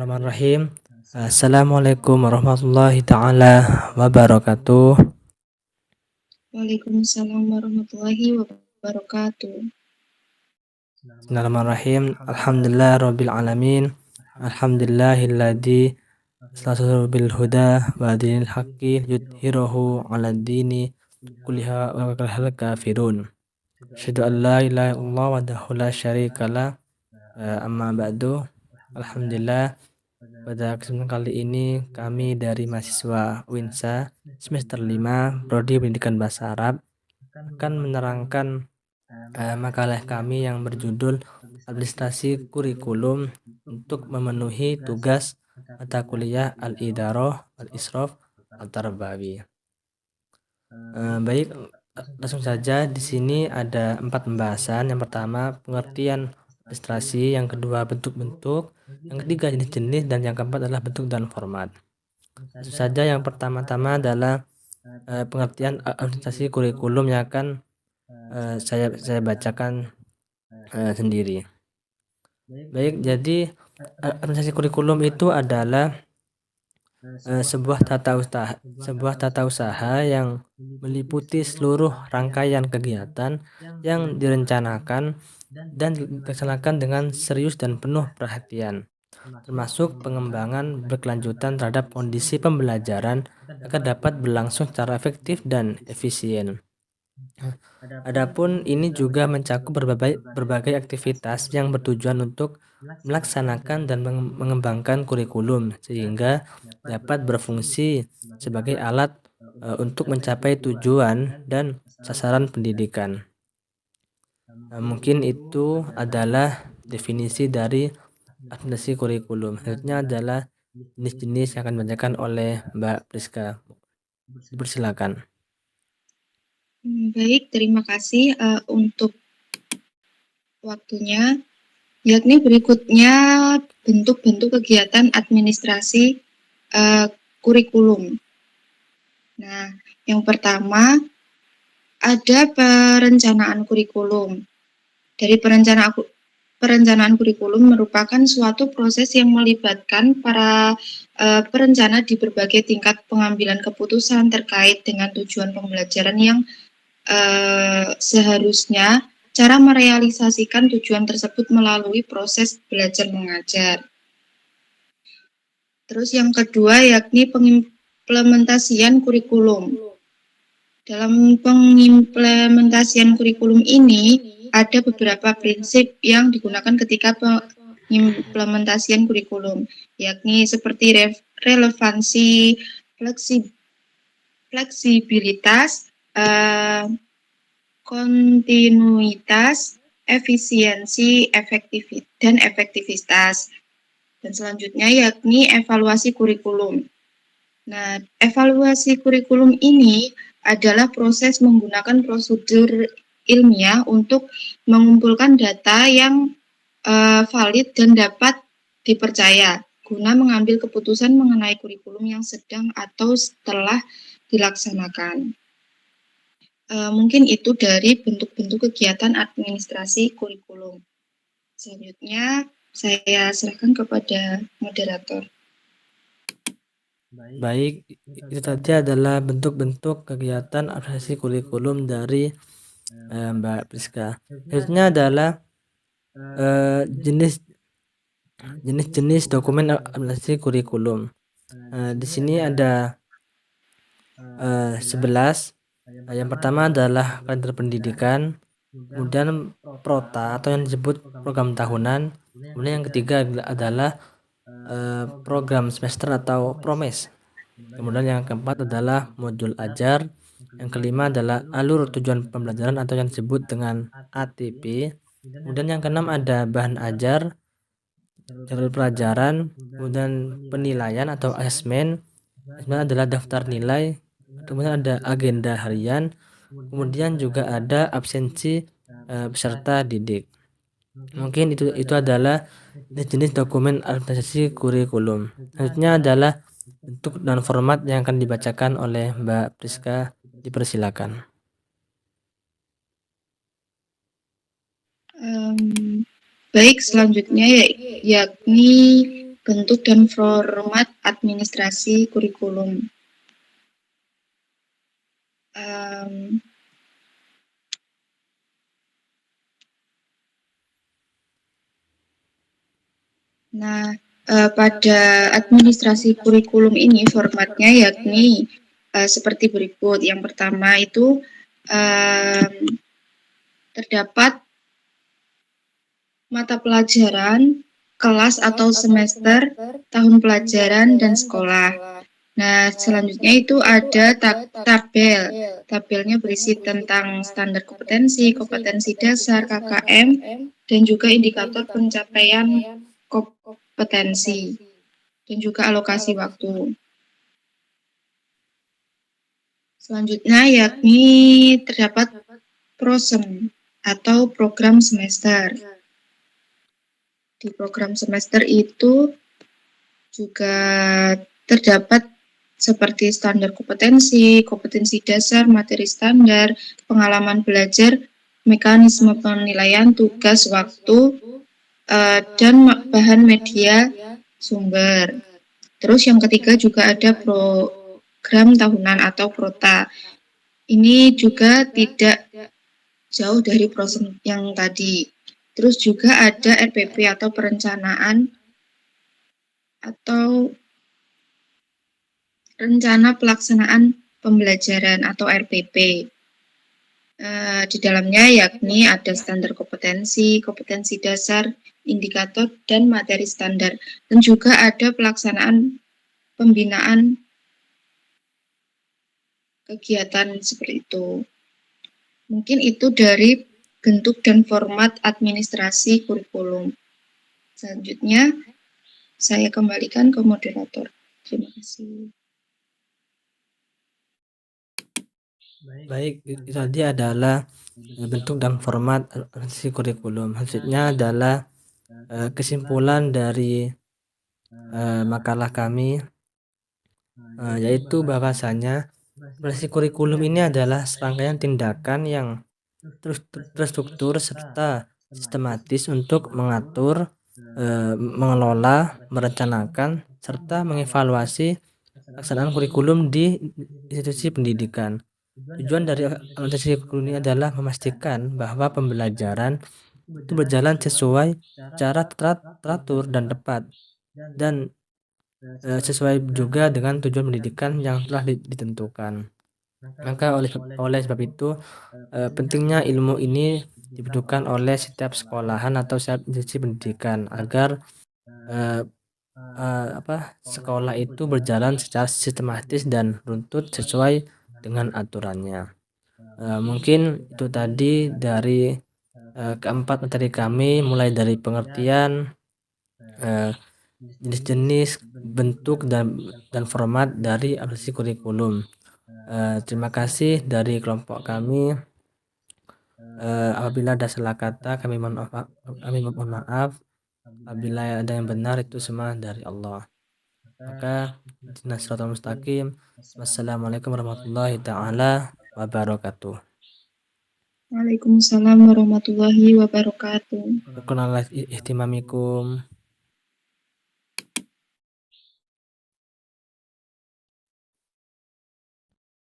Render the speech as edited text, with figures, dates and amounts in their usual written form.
Bismillahirrahmanirrahim. Assalamualaikum warahmatullahi taala wabarakatuh. Waalaikumsalam warahmatullahi wabarakatuh. Bismillahirrahmanirrahim. Alhamdulillah rabbil alamin. Alhamdulillahilladzi arsala bil huda wa dinil haqqi yudhhirahu 'alad dini kulliha wa karihal kafirun. Asyhadu an la ilaha illallah wahdahu la syarikalah. Amma ba'du. Alhamdulillah, pada kesempatan kali ini kami dari mahasiswa UINSA semester 5 Prodi Pendidikan Bahasa Arab akan menerangkan makalah kami yang berjudul Administrasi Kurikulum untuk memenuhi tugas mata kuliah Al-Idarah, Al-Ishraf, Al-Tarbawiyah. Baik, langsung saja. Di sini ada 4 pembahasan. Yang pertama, pengertian administrasi, yang kedua, bentuk-bentuk, yang ketiga, jenis-jenis, dan yang keempat adalah bentuk dan format. Langsung saja, yang pertama-tama adalah pengertian administrasi kurikulum yang akan saya bacakan sendiri. Baik, jadi administrasi kurikulum itu adalah sebuah tata usaha yang meliputi seluruh rangkaian kegiatan yang direncanakan dan dilaksanakan dengan serius dan penuh perhatian, termasuk pengembangan berkelanjutan terhadap kondisi pembelajaran agar dapat berlangsung secara efektif dan efisien. Adapun ini juga mencakup berbagai aktivitas yang bertujuan untuk melaksanakan dan mengembangkan kurikulum sehingga dapat berfungsi sebagai alat untuk mencapai tujuan dan sasaran pendidikan. Mungkin itu adalah definisi dari administrasi kurikulum. Selanjutnya adalah jenis-jenis yang akan dibacakan oleh Mbak Priska. Dipersilakan. Baik, terima kasih untuk waktunya. Yakni berikutnya bentuk-bentuk kegiatan administrasi kurikulum. Nah, yang pertama ada perencanaan kurikulum. Dari perencanaan kurikulum merupakan suatu proses yang melibatkan para perencana di berbagai tingkat pengambilan keputusan terkait dengan tujuan pembelajaran yang seharusnya cara merealisasikan tujuan tersebut melalui proses belajar mengajar. Terus yang kedua yakni pengimplementasian kurikulum. Dalam pengimplementasian kurikulum ini ada beberapa prinsip yang digunakan ketika pengimplementasian kurikulum, yakni seperti relevansi, fleksibilitas, kontinuitas, efisiensi, dan efektivitas. Dan selanjutnya yakni evaluasi kurikulum. Nah, evaluasi kurikulum ini adalah proses menggunakan prosedur ilmiah untuk mengumpulkan data yang valid dan dapat dipercaya guna mengambil keputusan mengenai kurikulum yang sedang atau setelah dilaksanakan. Mungkin itu dari bentuk-bentuk kegiatan administrasi kurikulum. Selanjutnya saya serahkan kepada moderator. Baik, itu tadi adalah bentuk-bentuk kegiatan administrasi kurikulum dari Mbak Priska. Selanjutnya adalah jenis-jenis dokumen administrasi kurikulum. Di sini ada 11. Yang pertama adalah kalender pendidikan, kemudian prota atau yang disebut program tahunan, kemudian yang ketiga adalah program semester atau promes, kemudian yang keempat adalah modul ajar, yang kelima adalah alur tujuan pembelajaran atau yang disebut dengan ATP, kemudian yang keenam ada bahan ajar, jalur pelajaran, kemudian penilaian atau asesmen adalah daftar nilai, kemudian ada agenda harian, kemudian juga ada absensi peserta didik. Mungkin itu adalah jenis dokumen administrasi kurikulum. Selanjutnya adalah bentuk dan format yang akan dibacakan oleh Mbak Priska. Dipersilakan. Baik, selanjutnya yakni bentuk dan format administrasi kurikulum. Nah, pada administrasi kurikulum ini formatnya yakni seperti berikut. Yang pertama itu terdapat mata pelajaran, kelas atau semester, tahun pelajaran, dan sekolah. Nah, selanjutnya itu ada tabel. Tabelnya berisi tentang standar kompetensi, kompetensi dasar, KKM, dan juga indikator pencapaian kompetensi, dan juga alokasi waktu. Selanjutnya yakni terdapat prosem atau program semester. Di program semester itu juga terdapat seperti standar kompetensi, kompetensi dasar, materi standar, pengalaman belajar, mekanisme penilaian, tugas, waktu, dan bahan media sumber. Terus yang ketiga juga ada program tahunan atau prota. Ini juga tidak jauh dari proses yang tadi. Terus juga ada RPP atau perencanaan atau rencana pelaksanaan pembelajaran atau RPP. Di dalamnya yakni ada standar kompetensi, kompetensi dasar, indikator, dan materi standar. Dan juga ada pelaksanaan pembinaan kegiatan seperti itu. Mungkin itu dari bentuk dan format administrasi kurikulum. Selanjutnya, saya kembalikan ke moderator. Terima kasih. Baik, itu tadi adalah bentuk dan format administrasi kurikulum. Selanjutnya adalah kesimpulan dari makalah kami, yaitu bahwasanya administrasi kurikulum ini adalah serangkaian tindakan yang terstruktur serta sistematis untuk mengatur, mengelola, merencanakan, serta mengevaluasi pelaksanaan kurikulum di institusi pendidikan. Tujuan dari administrasi kurikulum ini adalah memastikan bahwa pembelajaran itu berjalan sesuai cara teratur dan tepat, dan sesuai juga dengan tujuan pendidikan yang telah ditentukan. Maka oleh sebab itu pentingnya ilmu ini dibutuhkan oleh setiap sekolahan atau setiap institusi pendidikan agar sekolah itu berjalan secara sistematis dan runtut sesuai dengan aturannya. Mungkin itu tadi dari keempat materi kami, mulai dari pengertian, jenis-jenis, bentuk, dan format dari aplikasi kurikulum. Terima kasih dari kelompok kami. Apabila ada salah kata, kami mohon maaf. Apabila ada yang benar, itu semua dari Allah. Maka Nasratul Mustaqim. Wassalamualaikum warahmatullahi taala wabarakatuh. Waalaikumsalam warahmatullahi wabarakatuh. Syukran ala ihtimamikum.